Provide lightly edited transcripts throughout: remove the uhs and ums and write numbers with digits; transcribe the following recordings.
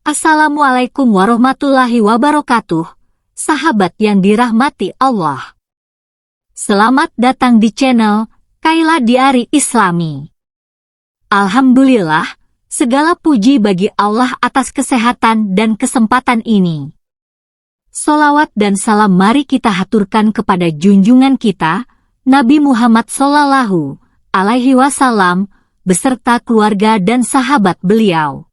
Assalamualaikum warahmatullahi wabarakatuh, sahabat yang dirahmati Allah. Selamat datang di channel Kaila Diari Islami. Alhamdulillah, segala puji bagi Allah atas kesehatan dan kesempatan ini. Sholawat dan salam mari kita haturkan kepada junjungan kita, Nabi Muhammad Sallallahu Alaihi Wasallam, beserta keluarga dan sahabat beliau.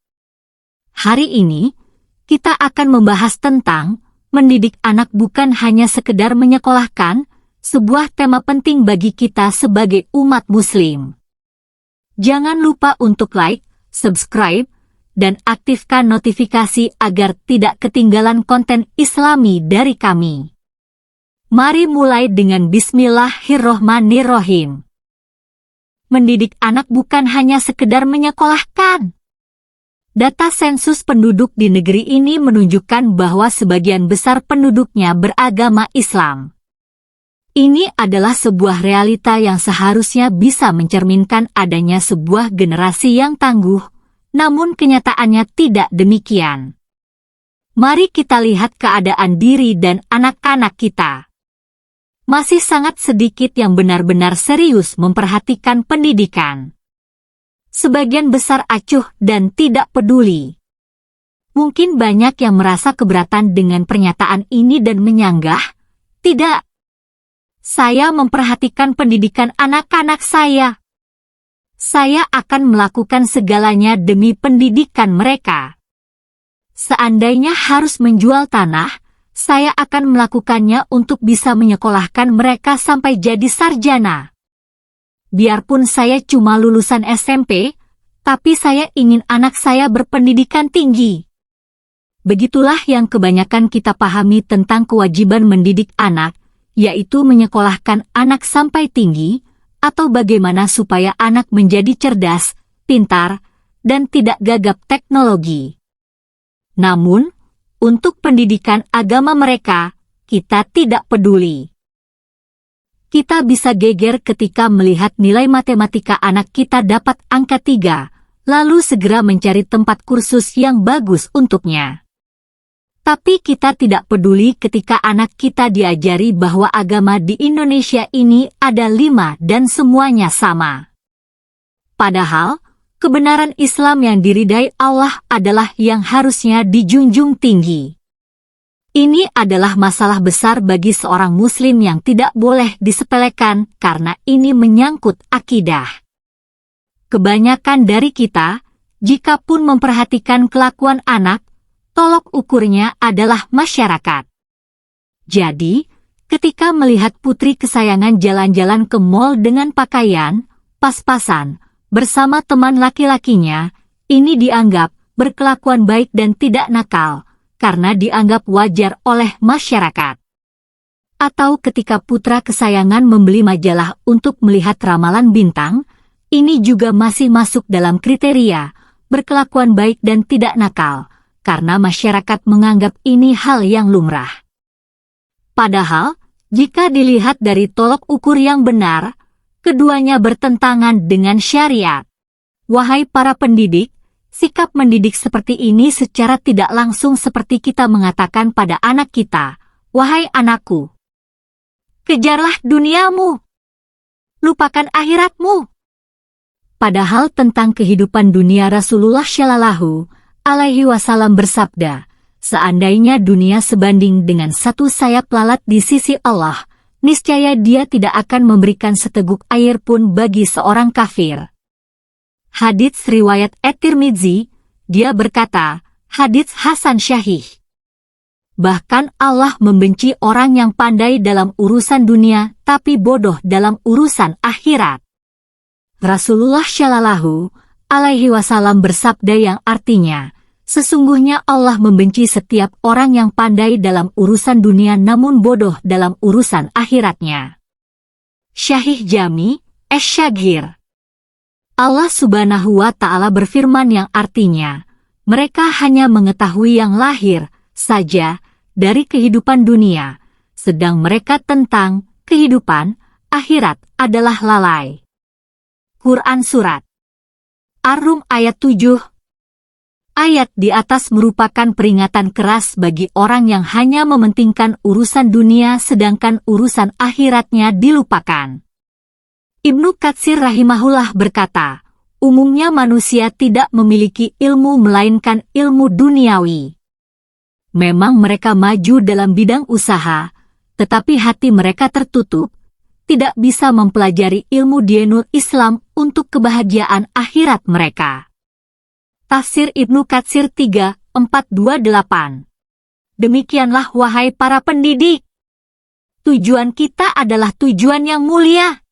Hari ini, kita akan membahas tentang mendidik anak bukan hanya sekedar menyekolahkan, sebuah tema penting bagi kita sebagai umat muslim. Jangan lupa untuk like, subscribe, dan aktifkan notifikasi agar tidak ketinggalan konten Islami dari kami. Mari mulai dengan Bismillahirrohmanirrohim. Mendidik anak bukan hanya sekedar menyekolahkan. Data sensus penduduk di negeri ini menunjukkan bahwa sebagian besar penduduknya beragama Islam. Ini adalah sebuah realita yang seharusnya bisa mencerminkan adanya sebuah generasi yang tangguh, namun kenyataannya tidak demikian. Mari kita lihat keadaan diri dan anak-anak kita. Masih sangat sedikit yang benar-benar serius memperhatikan pendidikan. Sebagian besar acuh dan tidak peduli. Mungkin banyak yang merasa keberatan dengan pernyataan ini dan menyanggah, "Tidak. Saya memperhatikan pendidikan anak-anak saya. Saya akan melakukan segalanya demi pendidikan mereka. Seandainya harus menjual tanah, saya akan melakukannya untuk bisa menyekolahkan mereka sampai jadi sarjana. Biarpun saya cuma lulusan SMP, tapi saya ingin anak saya berpendidikan tinggi." Begitulah yang kebanyakan kita pahami tentang kewajiban mendidik anak, yaitu menyekolahkan anak sampai tinggi, atau bagaimana supaya anak menjadi cerdas, pintar, dan tidak gagap teknologi. Namun, untuk pendidikan agama mereka, kita tidak peduli. Kita bisa geger ketika melihat nilai matematika anak kita dapat angka 3, lalu segera mencari tempat kursus yang bagus untuknya. Tapi kita tidak peduli ketika anak kita diajari bahwa agama di Indonesia ini ada 5 dan semuanya sama. Padahal, kebenaran Islam yang diridai Allah adalah yang harusnya dijunjung tinggi. Ini adalah masalah besar bagi seorang muslim yang tidak boleh disepelekan karena ini menyangkut akidah. Kebanyakan dari kita, jika pun memperhatikan kelakuan anak, tolok ukurnya adalah masyarakat. Jadi, ketika melihat putri kesayangan jalan-jalan ke mal dengan pakaian, pas-pasan, bersama teman laki-lakinya, ini dianggap berkelakuan baik dan tidak nakal, karena dianggap wajar oleh masyarakat. Atau ketika putra kesayangan membeli majalah untuk melihat ramalan bintang, ini juga masih masuk dalam kriteria berkelakuan baik dan tidak nakal, karena masyarakat menganggap ini hal yang lumrah. Padahal, jika dilihat dari tolok ukur yang benar, keduanya bertentangan dengan syariat. Wahai para pendidik, sikap mendidik seperti ini secara tidak langsung seperti kita mengatakan pada anak kita, "Wahai anakku, kejarlah duniamu, lupakan akhiratmu." Padahal tentang kehidupan dunia Rasulullah Shallallahu Alaihi Wasallam bersabda, "Seandainya dunia sebanding dengan satu sayap lalat di sisi Allah, niscaya Dia tidak akan memberikan seteguk air pun bagi seorang kafir." Hadits riwayat At-Tirmidzi, dia berkata, hadits Hasan Syahih. Bahkan Allah membenci orang yang pandai dalam urusan dunia, tapi bodoh dalam urusan akhirat. Rasulullah Shallallahu Alaihi Wasallam bersabda yang artinya, sesungguhnya Allah membenci setiap orang yang pandai dalam urusan dunia namun bodoh dalam urusan akhiratnya. Syahih Jami, Asy-Syaghir. Allah Subhanahu wa Ta'ala berfirman yang artinya, mereka hanya mengetahui yang lahir saja dari kehidupan dunia, sedang mereka tentang kehidupan akhirat adalah lalai. Quran Surat Ar-Rum ayat 7. Ayat di atas merupakan peringatan keras bagi orang yang hanya mementingkan urusan dunia sedangkan urusan akhiratnya dilupakan. Ibnu Katsir rahimahullah berkata, umumnya manusia tidak memiliki ilmu melainkan ilmu duniawi. Memang mereka maju dalam bidang usaha, tetapi hati mereka tertutup, tidak bisa mempelajari ilmu dinul Islam untuk kebahagiaan akhirat mereka. Tafsir Ibnu Katsir 3:428. Demikianlah wahai para pendidik. Tujuan kita adalah tujuan yang mulia.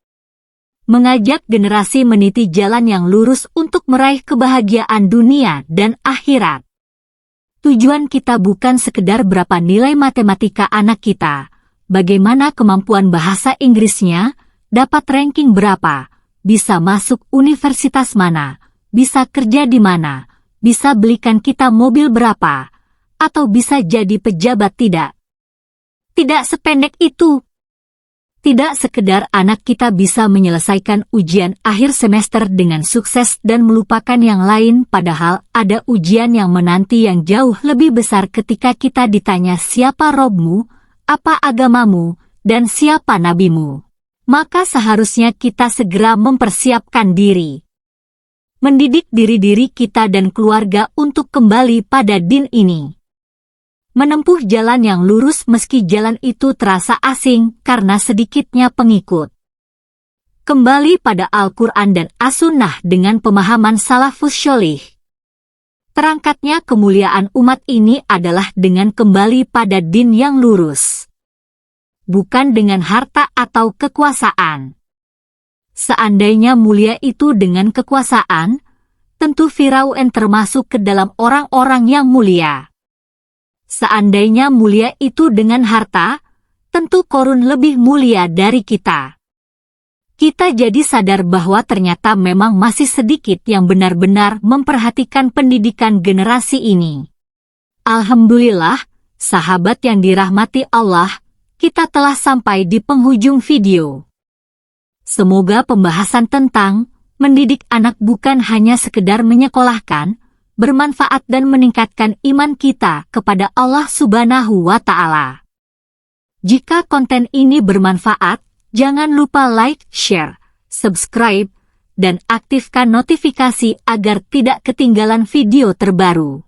Mengajak generasi meniti jalan yang lurus untuk meraih kebahagiaan dunia dan akhirat. Tujuan kita bukan sekedar berapa nilai matematika anak kita, bagaimana kemampuan bahasa Inggrisnya, dapat ranking berapa, bisa masuk universitas mana, bisa kerja di mana, bisa belikan kita mobil berapa, atau bisa jadi pejabat tidak. Tidak sependek itu. Tidak sekedar anak kita bisa menyelesaikan ujian akhir semester dengan sukses dan melupakan yang lain, padahal ada ujian yang menanti yang jauh lebih besar ketika kita ditanya siapa Robmu, apa agamamu, dan siapa nabimu. Maka seharusnya kita segera mempersiapkan diri. Mendidik diri kita dan keluarga untuk kembali pada din ini. Menempuh jalan yang lurus meski jalan itu terasa asing karena sedikitnya pengikut. Kembali pada Al-Quran dan As-Sunnah dengan pemahaman salafus sholih. Terangkatnya kemuliaan umat ini adalah dengan kembali pada din yang lurus. Bukan dengan harta atau kekuasaan. Seandainya mulia itu dengan kekuasaan, tentu Firaun termasuk ke dalam orang-orang yang mulia. Seandainya mulia itu dengan harta, tentu Korun lebih mulia dari kita. Kita jadi sadar bahwa ternyata memang masih sedikit yang benar-benar memperhatikan pendidikan generasi ini. Alhamdulillah, sahabat yang dirahmati Allah, kita telah sampai di penghujung video. Semoga pembahasan tentang mendidik anak bukan hanya sekedar menyekolahkan, bermanfaat dan meningkatkan iman kita kepada Allah Subhanahu wa Ta'ala. Jika konten ini bermanfaat, jangan lupa like, share, subscribe, dan aktifkan notifikasi agar tidak ketinggalan video terbaru.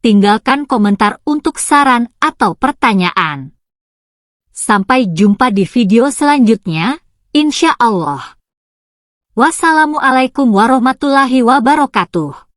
Tinggalkan komentar untuk saran atau pertanyaan. Sampai jumpa di video selanjutnya, insya Allah. Wassalamualaikum warahmatullahi wabarakatuh.